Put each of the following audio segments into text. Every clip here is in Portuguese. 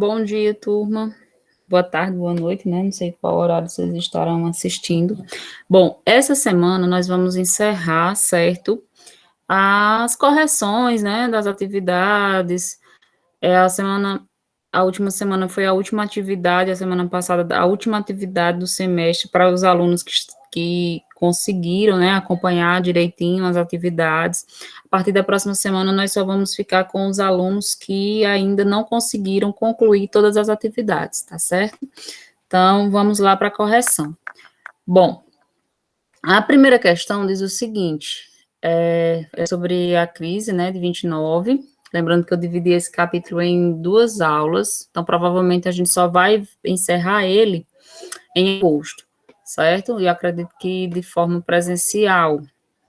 Bom dia, turma. Boa tarde, boa noite, né? Não sei qual horário vocês estarão assistindo. Bom, essa semana nós vamos encerrar, certo? As correções, né, das atividades. A última semana foi a última atividade, a semana passada, a última atividade do semestre para os alunos que conseguiram, né, acompanhar direitinho as atividades. A partir da próxima semana, nós só vamos ficar com os alunos que ainda não conseguiram concluir todas as atividades, tá certo? Então, vamos lá para a correção. Bom, a primeira questão diz o seguinte, é sobre a crise, né, de 29. Lembrando que eu dividi esse capítulo em duas aulas, então provavelmente a gente só vai encerrar ele em agosto, certo? E eu acredito que de forma presencial,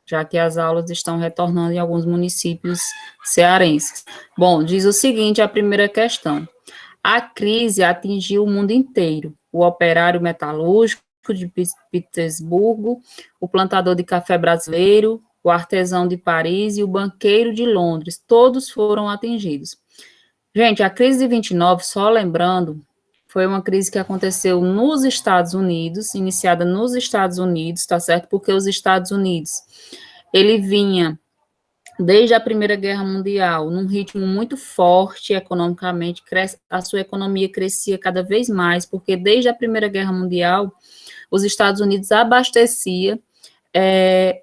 já que as aulas estão retornando em alguns municípios cearenses. Bom, diz o seguinte, a primeira questão. A crise atingiu o mundo inteiro. O operário metalúrgico de Petersburgo, o plantador de café brasileiro, o artesão de Paris e o banqueiro de Londres, todos foram atingidos. Gente, a crise de 29, só lembrando, foi uma crise que aconteceu nos Estados Unidos, iniciada nos Estados Unidos, tá certo? Porque os Estados Unidos, ele vinha desde a Primeira Guerra Mundial, num ritmo muito forte economicamente, a sua economia crescia cada vez mais, porque desde a Primeira Guerra Mundial, os Estados Unidos abastecia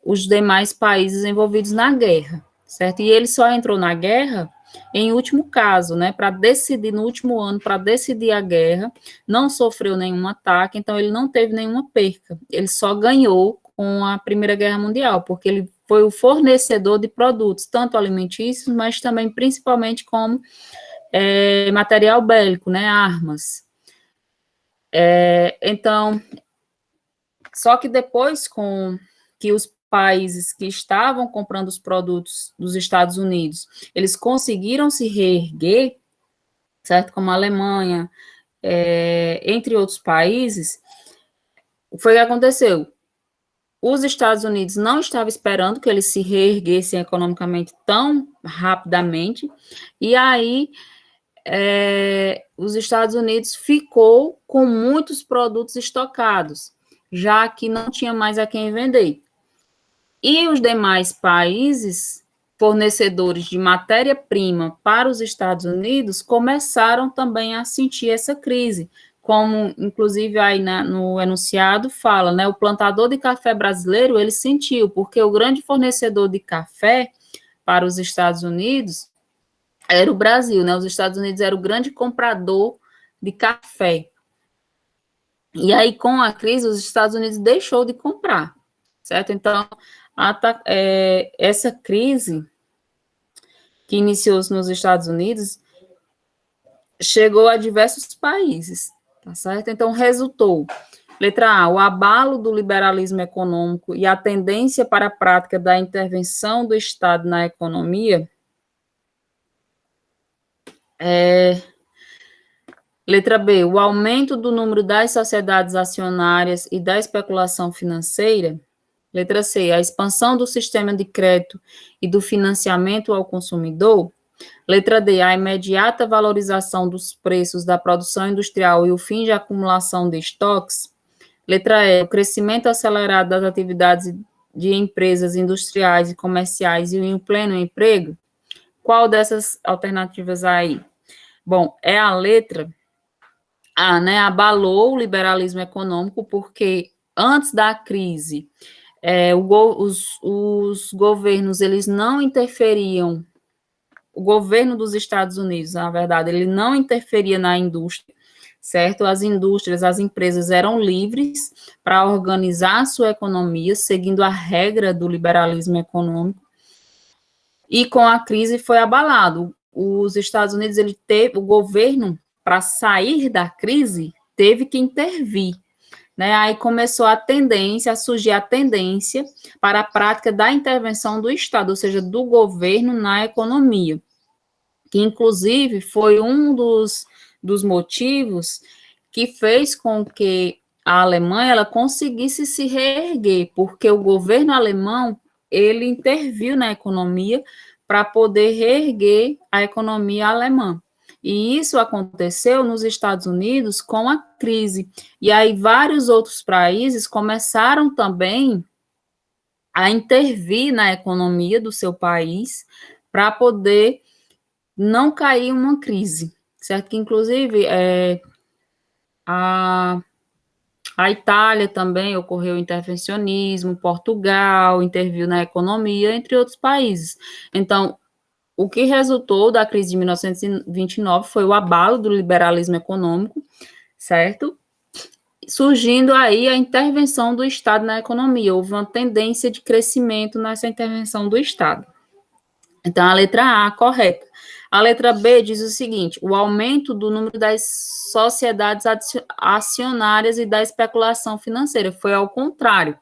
os demais países envolvidos na guerra, certo? E ele só entrou na guerra em último caso, né, para decidir, no último ano, para decidir a guerra, não sofreu nenhum ataque, então ele não teve nenhuma perca, ele só ganhou com a Primeira Guerra Mundial, porque ele foi o fornecedor de produtos, tanto alimentícios, mas também, principalmente, como material bélico, né, armas. Então, só que depois com que os países que estavam comprando os produtos dos Estados Unidos, eles conseguiram se reerguer, certo? Como a Alemanha, entre outros países, foi o que aconteceu. Os Estados Unidos não estavam esperando que eles se reerguessem economicamente tão rapidamente, e aí os Estados Unidos ficou com muitos produtos estocados, já que não tinha mais a quem vender. E os demais países fornecedores de matéria-prima para os Estados Unidos começaram também a sentir essa crise, como inclusive aí no enunciado fala, né, o plantador de café brasileiro, ele sentiu, porque o grande fornecedor de café para os Estados Unidos era o Brasil, né, os Estados Unidos era o grande comprador de café. E aí, com a crise, os Estados Unidos deixou de comprar, certo? Então, essa crise que iniciou-se nos Estados Unidos chegou a diversos países, tá certo? Então, resultou, letra A, o abalo do liberalismo econômico e a tendência para a prática da intervenção do Estado na economia. Letra B, o aumento do número das sociedades acionárias e da especulação financeira. Letra C, a expansão do sistema de crédito e do financiamento ao consumidor. Letra D, a imediata valorização dos preços da produção industrial e o fim de acumulação de estoques. Letra E, o crescimento acelerado das atividades de empresas industriais e comerciais e o pleno emprego. Qual dessas alternativas aí? Bom, é a letra A, né? Abalou o liberalismo econômico, porque antes da crise, os governos, eles não interferiam, o governo dos Estados Unidos, na verdade, ele não interferia na indústria, certo? As indústrias, as empresas eram livres para organizar a sua economia, seguindo a regra do liberalismo econômico, e com a crise foi abalado. Os Estados Unidos, o governo, para sair da crise, teve que intervir, né? Aí começou a surgir a tendência para a prática da intervenção do Estado, ou seja, do governo na economia, que inclusive foi um dos motivos que fez com que a Alemanha ela conseguisse se reerguer, porque o governo alemão ele interviu na economia para poder reerguer a economia alemã. E isso aconteceu nos Estados Unidos com a crise. E aí vários outros países começaram também a intervir na economia do seu país para poder não cair uma crise, certo? Que, inclusive, a, a Itália também ocorreu intervencionismo, Portugal interviu na economia, entre outros países. Então, o que resultou da crise de 1929 foi o abalo do liberalismo econômico, certo? Surgindo aí a intervenção do Estado na economia. Houve uma tendência de crescimento nessa intervenção do Estado. Então, a letra A, correta. A letra B diz o seguinte: o aumento do número das sociedades acionárias e da especulação financeira. Foi ao contrário.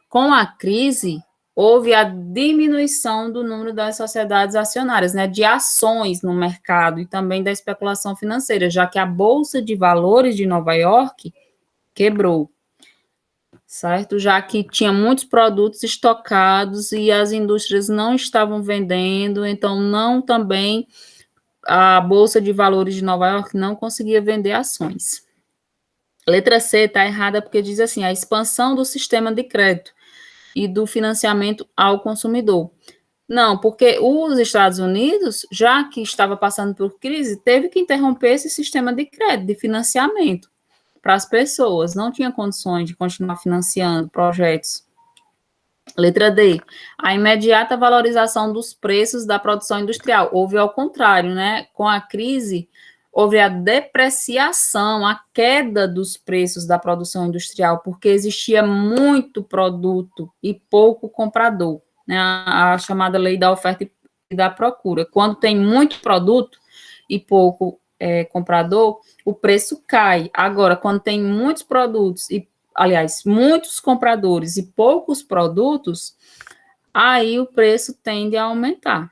Com a crise, houve a diminuição do número das sociedades acionárias, né, de ações no mercado e também da especulação financeira, já que a Bolsa de Valores de Nova York quebrou, certo? Já que tinha muitos produtos estocados e as indústrias não estavam vendendo, então não também a Bolsa de Valores de Nova York não conseguia vender ações. Letra C está errada porque diz assim: a expansão do sistema de crédito e do financiamento ao consumidor. Não, porque os Estados Unidos, já que estava passando por crise, teve que interromper esse sistema de crédito, de financiamento para as pessoas, não tinha condições de continuar financiando projetos. Letra D, a imediata valorização dos preços da produção industrial. Houve ao contrário, né? Com a crise, houve a depreciação, a queda dos preços da produção industrial, porque existia muito produto e pouco comprador, né? A chamada lei da oferta e da procura. Quando tem muito produto e pouco comprador, o preço cai. Agora, quando tem muitos produtos aliás, muitos compradores e poucos produtos, aí o preço tende a aumentar.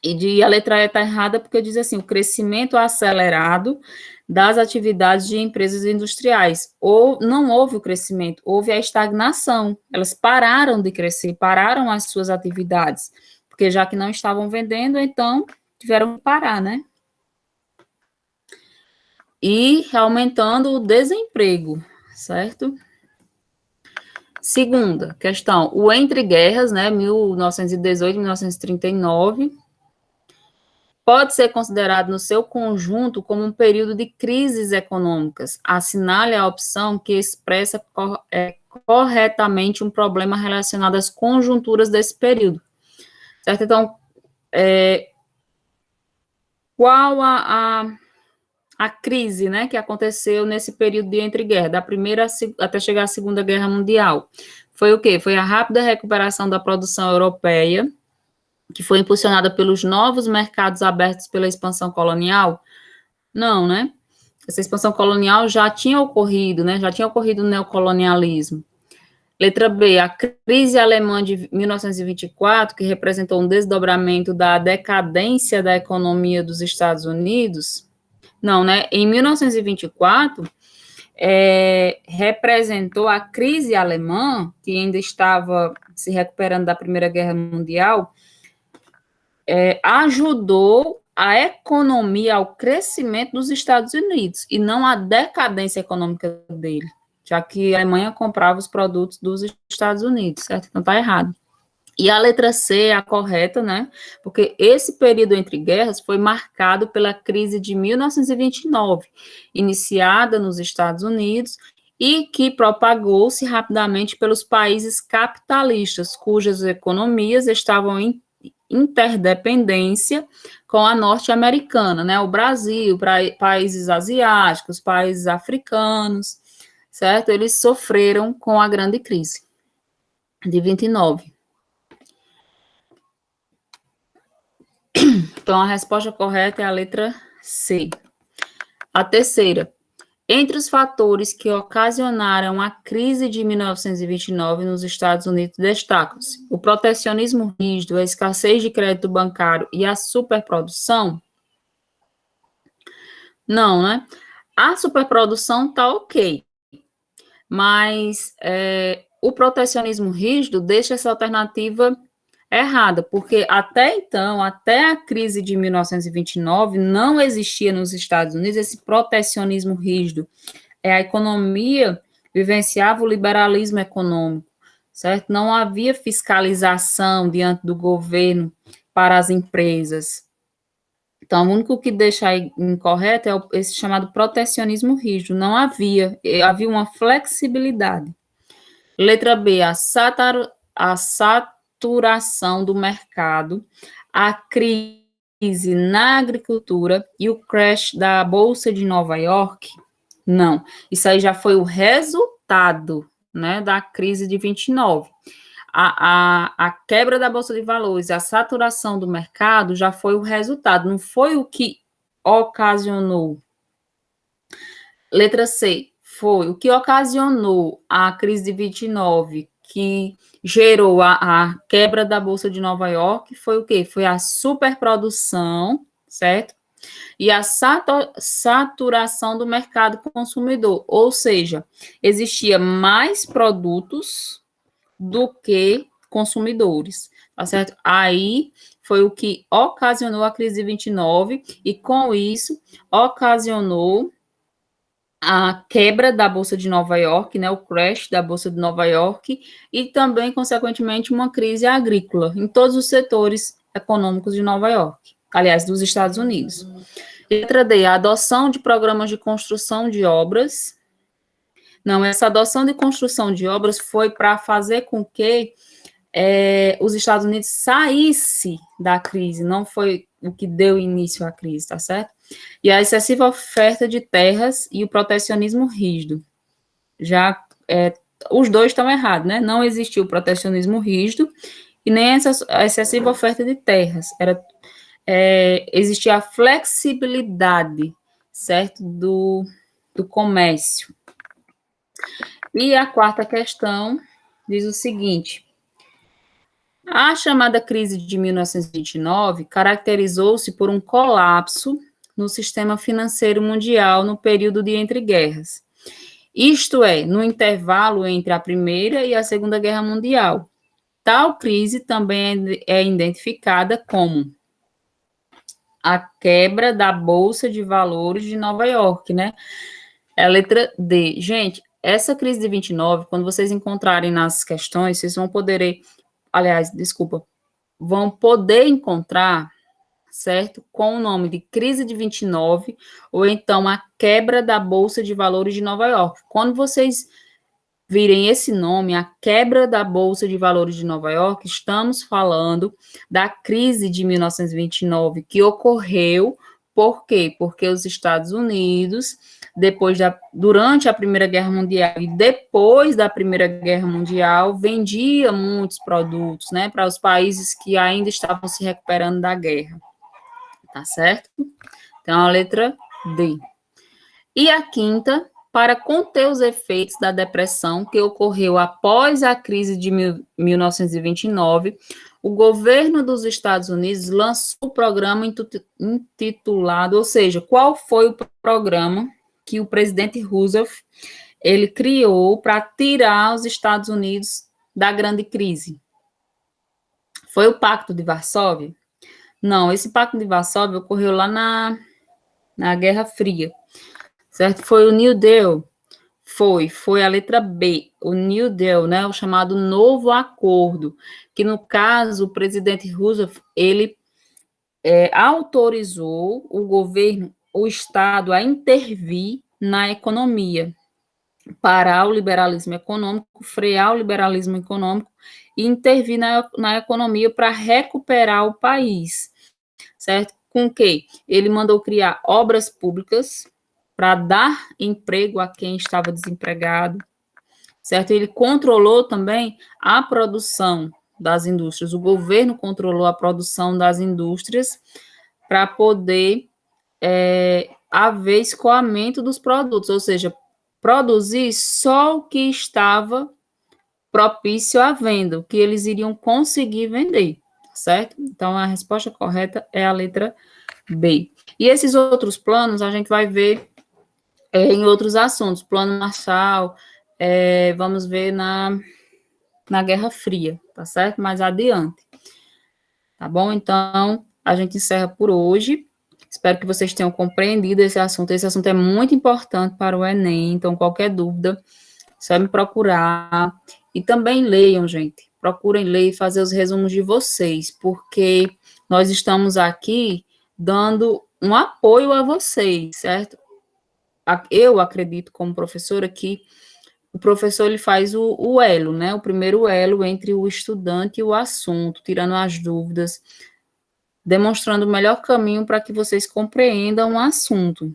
E a letra E está errada porque diz assim: o crescimento acelerado das atividades de empresas industriais. Ou não houve o crescimento, houve a estagnação. Elas pararam de crescer, pararam as suas atividades, porque já que não estavam vendendo, então tiveram que parar, né? E aumentando o desemprego, certo? Segunda questão, o entre guerras, né, 1918 e 1939, pode ser considerado no seu conjunto como um período de crises econômicas. Assinale a opção que expressa corretamente um problema relacionado às conjunturas desse período. Certo? Então, qual a crise, né, que aconteceu nesse período de entreguerra, da primeira até chegar à Segunda Guerra Mundial? Foi o quê? Foi a rápida recuperação da produção europeia, que foi impulsionada pelos novos mercados abertos pela expansão colonial? Não, né? Essa expansão colonial já tinha ocorrido, né? Já tinha ocorrido o neocolonialismo. Letra B, a crise alemã de 1924, que representou um desdobramento da decadência da economia dos Estados Unidos. Não, né? Em 1924, representou a crise alemã, que ainda estava se recuperando da Primeira Guerra Mundial, ajudou a economia ao crescimento dos Estados Unidos, e não a decadência econômica dele, já que a Alemanha comprava os produtos dos Estados Unidos, certo? Então tá errado. E a letra C é a correta, né? Porque esse período entre guerras foi marcado pela crise de 1929, iniciada nos Estados Unidos e que propagou-se rapidamente pelos países capitalistas, cujas economias estavam em interdependência com a norte-americana, né? O Brasil, países asiáticos, países africanos, certo? Eles sofreram com a grande crise de 29. Então, a resposta correta é a letra C. A terceira. Entre os fatores que ocasionaram a crise de 1929 nos Estados Unidos destacam-se o protecionismo rígido, a escassez de crédito bancário e a superprodução? Não, né? A superprodução está ok, mas o protecionismo rígido deixa essa alternativa Errada, porque até então, até a crise de 1929, não existia nos Estados Unidos esse protecionismo rígido. A economia vivenciava o liberalismo econômico, certo? Não havia fiscalização diante do governo para as empresas. Então, o único que deixa aí incorreto é esse chamado protecionismo rígido. Não havia uma flexibilidade. Letra B, a saturação do mercado, a crise na agricultura e o crash da Bolsa de Nova York. Não, isso aí já foi o resultado, né, da crise de 29. A quebra da Bolsa de Valores, a saturação do mercado já foi o resultado, não foi o que ocasionou. Letra C, foi o que ocasionou a crise de 29, que gerou a quebra da Bolsa de Nova York, foi o quê? Foi a superprodução, certo? E a saturação do mercado consumidor, ou seja, existia mais produtos do que consumidores, tá certo? Aí foi o que ocasionou a crise de 29 e com isso ocasionou a quebra da Bolsa de Nova York, né, o crash da Bolsa de Nova York e também, consequentemente, uma crise agrícola em todos os setores econômicos de Nova York, aliás, dos Estados Unidos. Letra D, a adoção de programas de construção de obras. Não, essa adoção de construção de obras foi para fazer com que os Estados Unidos saísse da crise, não foi o que deu início à crise, tá certo? E a excessiva oferta de terras e o protecionismo rígido. Já os dois estão errados, né? Não existiu o protecionismo rígido e nem a excessiva oferta de terras. Existia a flexibilidade, certo, do comércio. E a quarta questão diz o seguinte: a chamada crise de 1929 caracterizou-se por um colapso no sistema financeiro mundial no período de entreguerras. Isto é, no intervalo entre a Primeira e a Segunda Guerra Mundial. Tal crise também é identificada como a quebra da Bolsa de Valores de Nova York, né? É a letra D. Gente, essa crise de 29, quando vocês encontrarem nas questões, vocês vão poder, vão poder encontrar, certo? Com o nome de crise de 29, ou então a quebra da Bolsa de Valores de Nova York. Quando vocês virem esse nome, a quebra da Bolsa de Valores de Nova York, estamos falando da crise de 1929, que ocorreu, por quê? Porque os Estados Unidos, durante a Primeira Guerra Mundial e depois da Primeira Guerra Mundial, vendia muitos produtos, né, para os países que ainda estavam se recuperando da guerra, tá certo? Então, a letra D. E a quinta, para conter os efeitos da depressão que ocorreu após a crise de 1929, o governo dos Estados Unidos lançou o programa intitulado, ou seja, qual foi o programa que o presidente Roosevelt ele criou para tirar os Estados Unidos da grande crise? Foi o Pacto de Varsóvia? Não, esse Pacto de Varsóvia ocorreu lá na Guerra Fria, certo? Foi o New Deal? Foi a letra B, o New Deal, né, o chamado Novo Acordo, que no caso o presidente Roosevelt, ele autorizou o governo, o Estado a intervir na economia, parar o liberalismo econômico, frear o liberalismo econômico e intervir na economia para recuperar o país, certo? Com o quê? Ele mandou criar obras públicas para dar emprego a quem estava desempregado, certo? Ele controlou também a produção das indústrias. O governo controlou a produção das indústrias para poder haver escoamento dos produtos, ou seja, produzir só o que estava propício à venda, o que eles iriam conseguir vender, certo? Então, a resposta correta é a letra B. E esses outros planos a gente vai ver em outros assuntos, plano Marshall, vamos ver na Guerra Fria, tá certo? Mais adiante, tá bom? Então, a gente encerra por hoje. Espero que vocês tenham compreendido esse assunto. Esse assunto é muito importante para o Enem, então qualquer dúvida, só me procurar. E também leiam, gente. Procurem ler e fazer os resumos de vocês, porque nós estamos aqui dando um apoio a vocês, certo? Eu acredito, como professora, que o professor ele faz o elo, né? O primeiro elo entre o estudante e o assunto, tirando as dúvidas, demonstrando o melhor caminho para que vocês compreendam o assunto.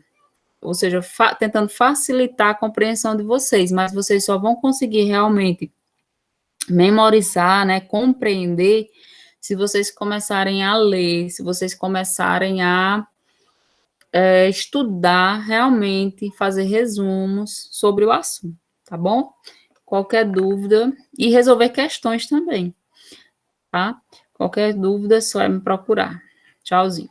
Ou seja, tentando facilitar a compreensão de vocês, mas vocês só vão conseguir realmente memorizar, né, compreender, se vocês começarem a ler, se vocês começarem a estudar realmente, fazer resumos sobre o assunto, tá bom? Qualquer dúvida, e resolver questões também, tá? Qualquer dúvida, é só me procurar. Tchauzinho.